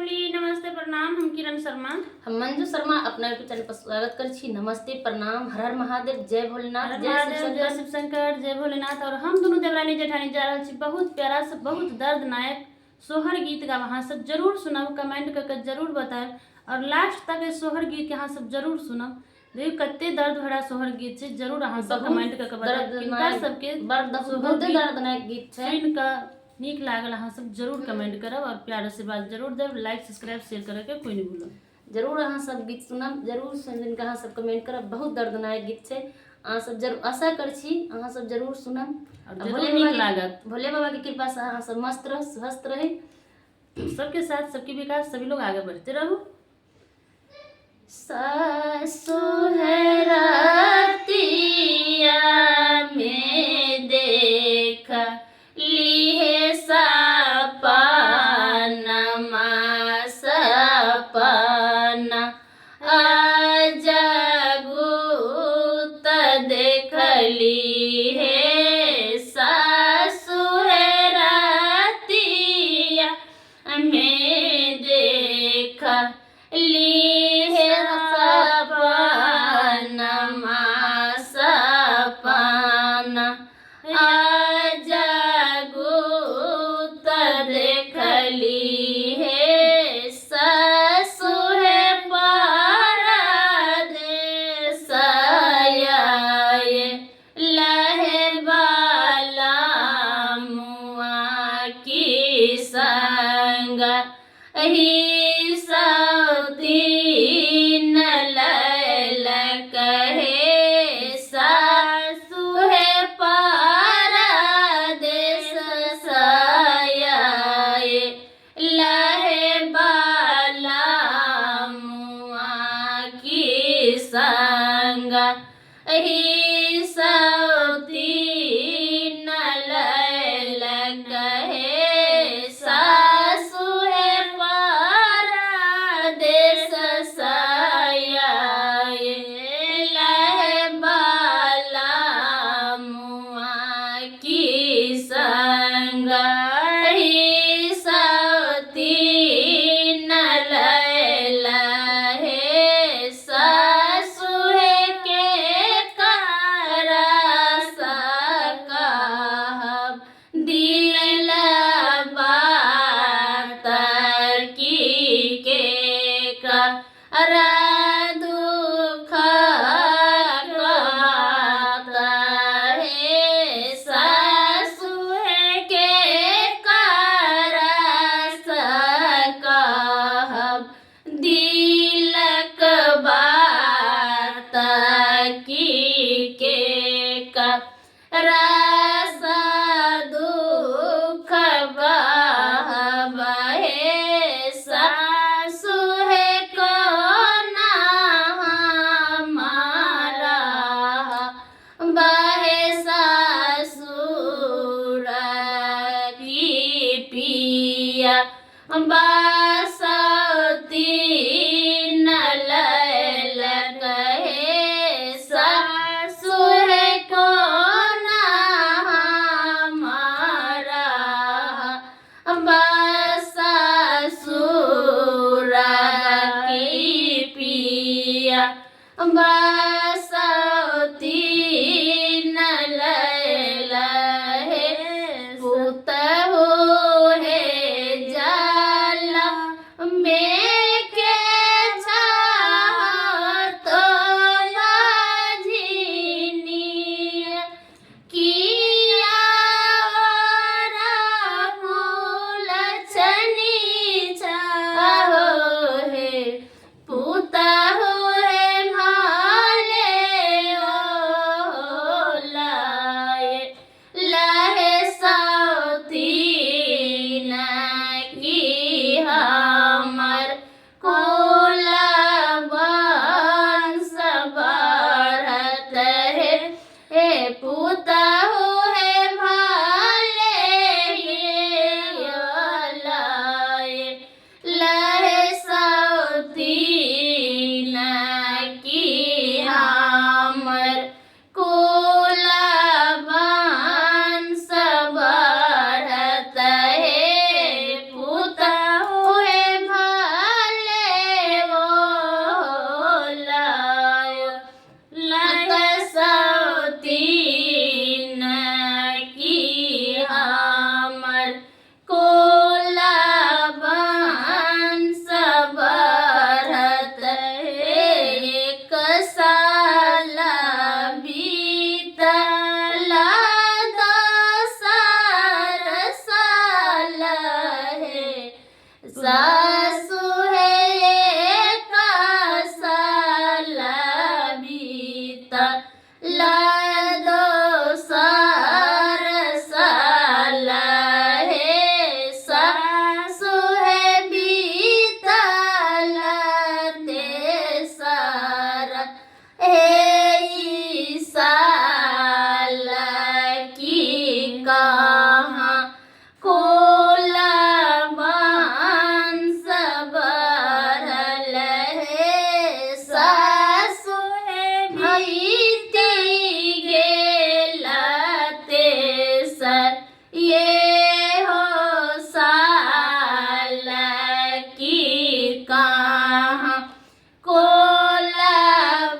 Lovely नमस्ते प्रणाम। हम किरण शर्मा हम मंजू शर्मा अपना यूट्यूब चैनल पर स्वागत कर छी। नमस्ते प्रणाम, हर हर महादेव, जय भोलेनाथ, जय शिव शंकर, जय भोलेनाथ। और हम दोनों देवरानी जेठानी जा रहा छी बहुत प्यारा से बहुत दर्दनायक सोहर गीत गा वहाँ सब जरूर सुनब, कमेंट करके जरूर बताएब और लास्ट तक सोहर गीत के अहाँ सब जरूर सुनब। देखिए कते दर्द भरा सोहर गीत छै, जरूर अहाँ सब कमेंट करके बताएब किनका सबके बहुत दर्दनायक गीत छै। सुन के नीक लागल अहाँ सब जरूर कमेंट करब और प्यार आशीर्वाद जरूर देब। लाइक सब्सक्राइब शेयर करे के कोई नहीं भूलब। जरूर अहाँ सब गीत सुनब, जरूर सुन के अहाँ सब कमेंट करब। बहुत दर्दनायक गीत छै, अहाँ सब जरूर आशा कर छी अहाँ सब जरूर सुनब और भोले बाबा की कृपा से अहाँ सब मस्त रह, स्वस्थ रहे, सबके साथ सबके विकास, सभी लोग आगे बढ़ते रहो। सासु है रातिया में देखा लिए सपना सपना जगू त देखली है। सासु है रातिया में देखा ली है सपना सपना जगू त देखली है। सासु है परदेस लहे बाला मुआ की संग ही सौतीन लैल कहे। सासु है परदेस लहे बाला मुआ की संग ही सौतीन लैल कहे। सासु है परदेस लहे बाला मुआ की संग ही सौतीन लैल है। सासु है के करस कहब दिल बात की के कर दुख कहत है। सासु है के करस कहब दिलक बात की के रस दुख बहब है। सासु है कोना हमारा बहे ससुर की पिया बसौतीन लैल कहे। सासु है कोना हमारा बससुर की पिया बसौतीन लैल है। पुतहु है जल में के तो माझिनिया किया मूल छनी चाहो है। पुतहु है भाले ओ लाए लहे सौतीन की हमर कुल वंश बढ़त है। पुतहु है भाले लाए लहे सौतीन की हमर कुल वंश बढ़त है। पुतहु है सासु है का साल बीता लादो सार साल है सासु है बीता लाते सारा है साल की कहाँ कोला बांस भरल है सासु है भईती गेला तेसर ये हो साल की कहाँ कोला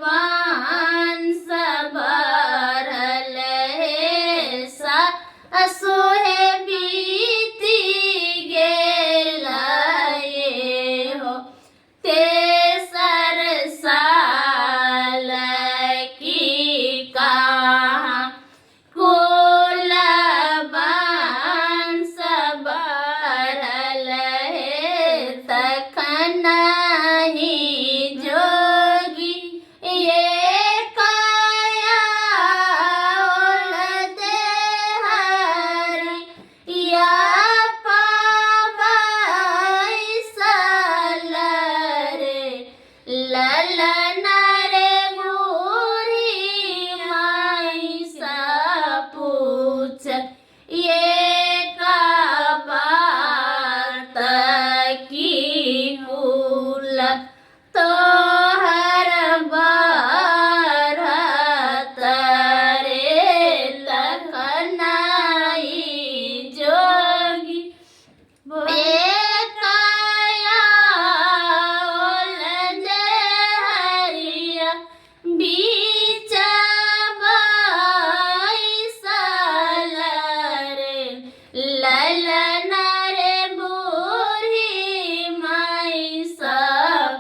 बांस भरल है सासु है बीती गेला ये हो तेसर साल की कहाँ कोला बांस भरल है तखन ही जोगी ये काया ओलते हरि या पाबाई साल रे ललन रे बूढ़ी माई सा पूछ ये का बात की कुल तो हर बार रे तखनाई जोगी काया ओलजे हरिया बीच बाई साल रे ललन रे बूढ़ी माई सा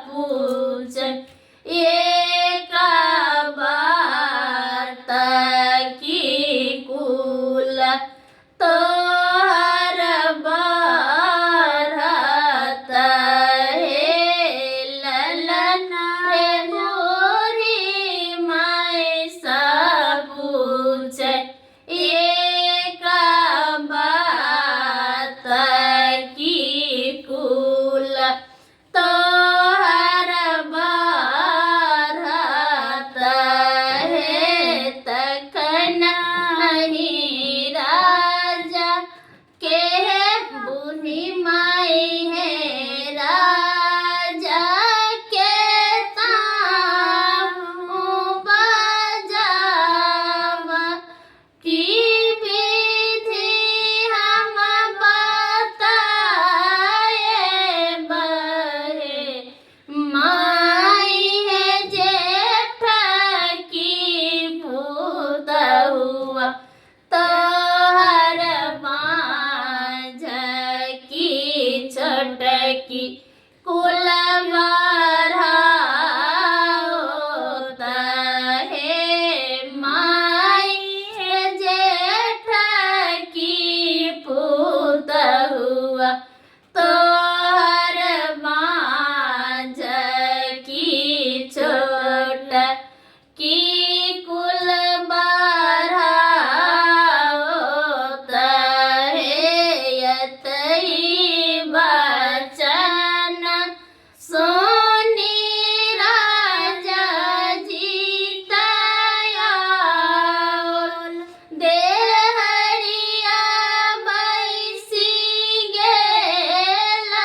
पूछ ये का बात की कुल तो हर बार है ललन रे बूढ़ी माई सा पूछ ये का बात की कुल तो हर बार है तखन ही राजा के बूढ़ी माई है राजा के ताऊ बजावा की विधि हम बताए बहे माई है जेठ की पूत हुआ तो हर बाँझ की छोटकी कुल होता है माई है जेठ की पूत हुआ तो हर बाँझ की छोट की कुल होता है यतई बचन सोनी राजा जीताया देहरिया बैसी गेला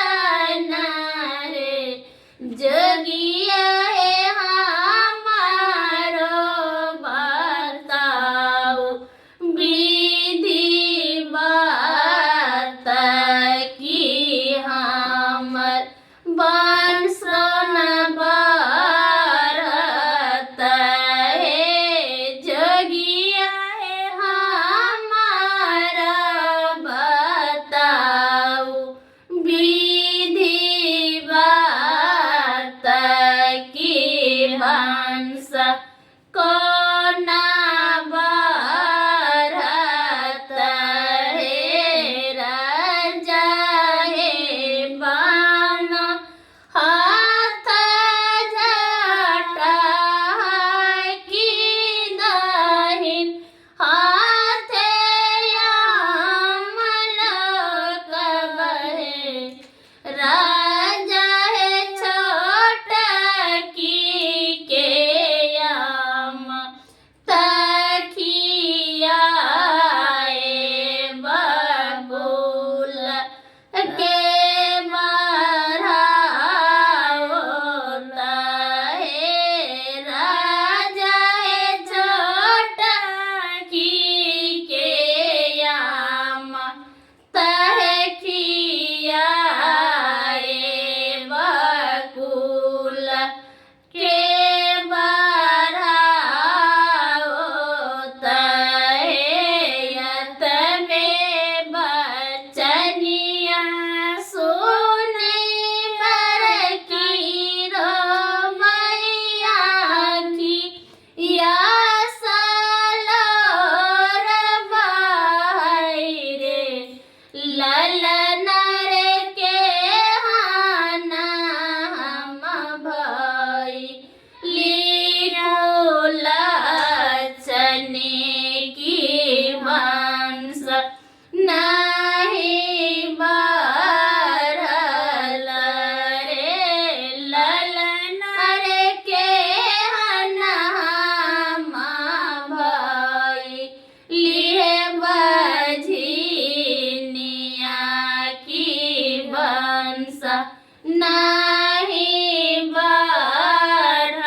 नाही बढ़त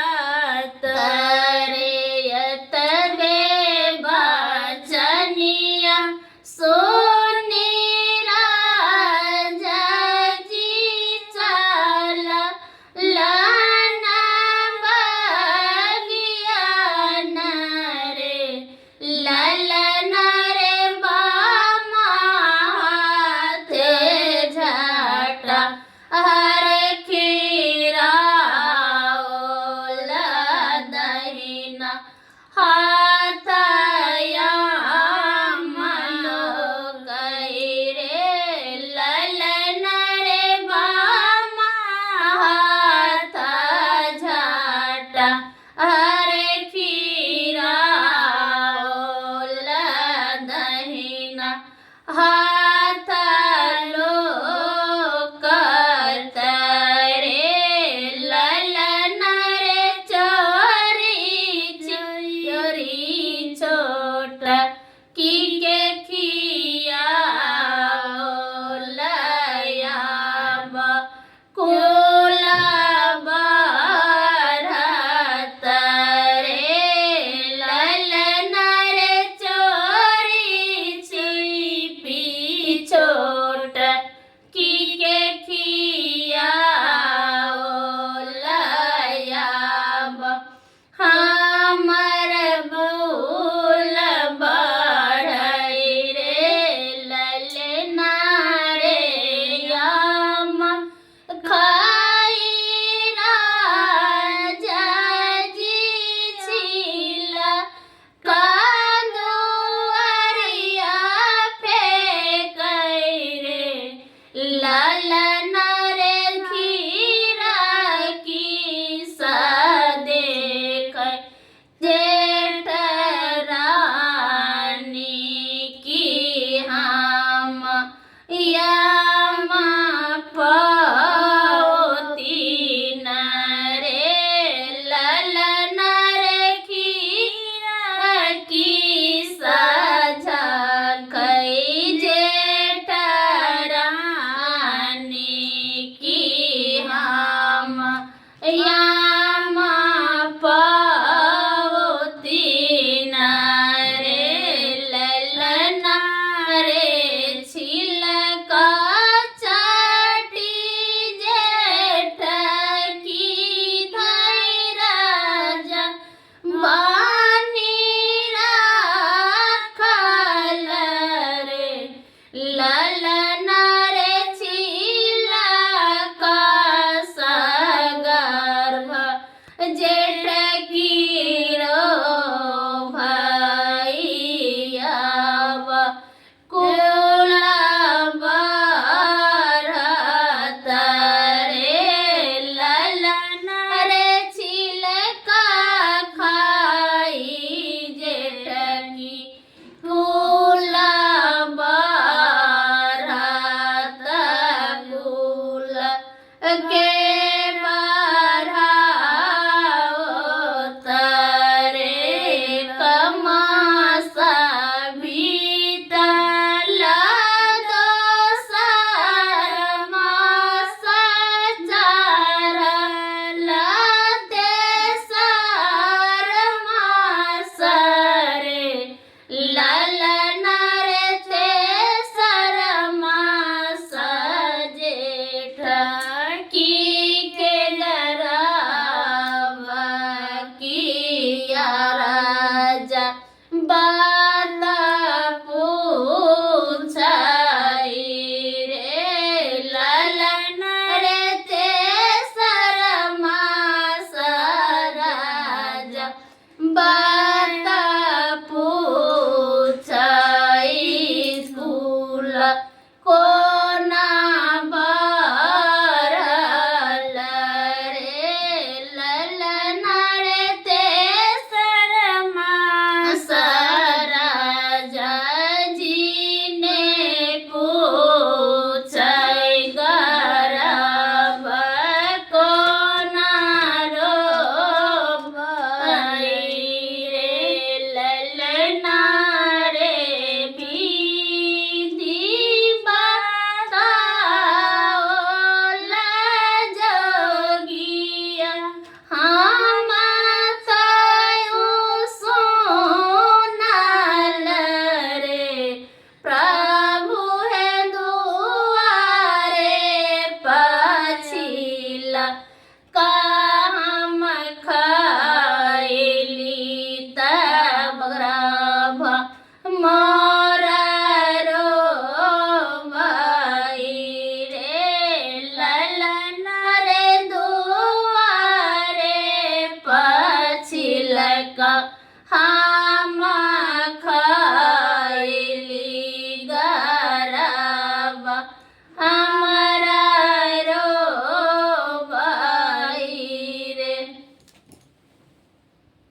रे यतबे बचनिया सोनी राजा जी चला लाना बगिया रे ललना रे बामा हाथ झटा हर खीरा ओला दहिना हाथया मनो गैरे ललना रे बामा हाथ झटा हर खीरा ओला दहिना हाथ लो करतरे ललना रे चोरी चोरी छोट की के खिया लयाब कोला बरत रे ललना रे चोरी छिपी छोट की के खिया लयाब हमर बोल बढ़ई रे ललना रे याम खाई राजा जी छिला कांदुअरिया फेंकै रे ललना रे खीरा की देख जेठ रानी की हम याम पौती न रे ललना रे खीरा की साझा खई जेठ रानी की हम याम पौती न रे ललना रे छिलका चाटी जेठ की धई राजा बानी राखल रे ललना रे छिलका सगर्भ जेठ की रो भैयाव कोला बरत रे ललना रे छिलका खाई जेठ की कोला बरत कुल के